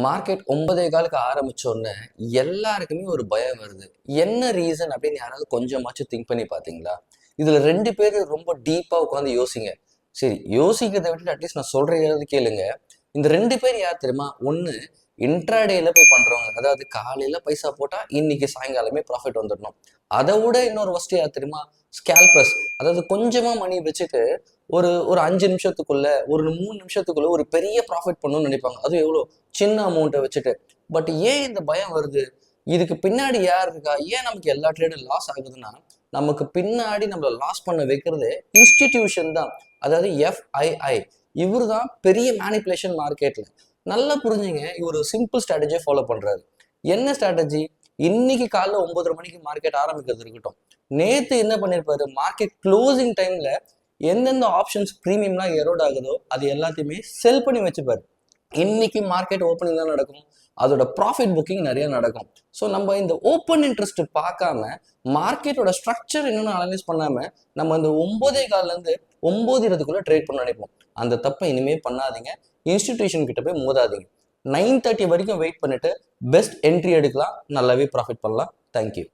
Market 9:15 ஆரம்பிச்சோடனே எல்லாருக்குமே ஒரு பயம் வருது. என்ன ரீசன் அப்படின்னு யாராவது கொஞ்சமாச்சும் திங்க் பண்ணி பார்த்தீங்களா? இதுல 2 பேர் ரொம்ப டீப்பா உட்காந்து யோசிங்க. சரி, யோசிக்கிறத விட்டுட்டு அட்லீஸ்ட் நான் சொல்றதையாவது கேளுங்க. இந்த 2 பேர் யார் தெரியுமா? ஒண்ணு இன்ட்ராடேல போய் பண்றவங்க. அதாவது காலையில பைசா போட்டா இன்னைக்கு சாயங்காலமே ப்ராஃபிட் வந்துடணும். அதை விட இன்னொரு வஸ்ட் யார் தெரியுமா? ஸ்கேல்பர்ஸ். அதாவது கொஞ்சமா மணி வச்சுட்டு ஒரு ஒரு 5 நிமிஷத்துக்குள்ள ஒரு 3 நிமிஷத்துக்குள்ள ஒரு பெரிய ப்ராஃபிட் பண்ணணும்னு நினைப்பாங்க. அது எவ்வளோ சின்ன அமௌண்ட்டை வச்சுட்டு. பட் ஏன் இந்த பயம் வருது? இதுக்கு பின்னாடி யார் இருக்கா? ஏன் நமக்கு எல்லா ட்ரேடும் லாஸ் ஆகுதுன்னா, நமக்கு பின்னாடி நம்மள லாஸ் பண்ண வைக்கிறது இன்ஸ்டிடியூஷன் தான். அதாவது எஃப்ஐஐ. இவரு தான் பெரிய மேனிப்புலேஷன் மார்க்கெட்ல. நல்லா புரிஞ்சுங்க. இவர் ஒரு சிம்பிள் ஸ்ட்ராட்டஜியை ஃபாலோ பண்றாரு. என்ன ஸ்ட்ராட்டஜி? இன்னைக்கு காலைல 9:30 மணிக்கு மார்க்கெட் ஆரம்பிக்கிறது இருக்கட்டும். நேத்து என்ன பண்ணிருப்பாரு? மார்க்கெட் க்ளோசிங் டைம்ல எந்தெந்த ஆப்ஷன்ஸ் ப்ரீமியம்லாம் எரோட் ஆகுதோ அது எல்லாத்தையுமே செல் பண்ணி வச்சுப்பாரு. இன்னைக்கு மார்க்கெட் ஓப்பனிங் தான் நடக்கும். அதோட ப்ராஃபிட் புக்கிங் நிறைய நடக்கும். ஸோ நம்ம இந்த ஓப்பன் இன்ட்ரெஸ்ட் பார்க்காம மார்க்கெட்டோட ஸ்ட்ரக்சர் என்னன்னு அனலைஸ் பண்ணாம நம்ம அந்த 9:15 9:20 ட்ரேட் பண்ண நினைப்போம். அந்த தப்பை இனிமே பண்ணாதீங்க. இன்ஸ்டிடியூஷன் கிட்ட போய் மோதாதீங்க. 9:30 வரைக்கும் வெயிட் பண்ணிட்டு பெஸ்ட் என்ட்ரி எடுக்கலாம். நல்லாவே ப்ராஃபிட் பண்ணலாம். தேங்க்யூ.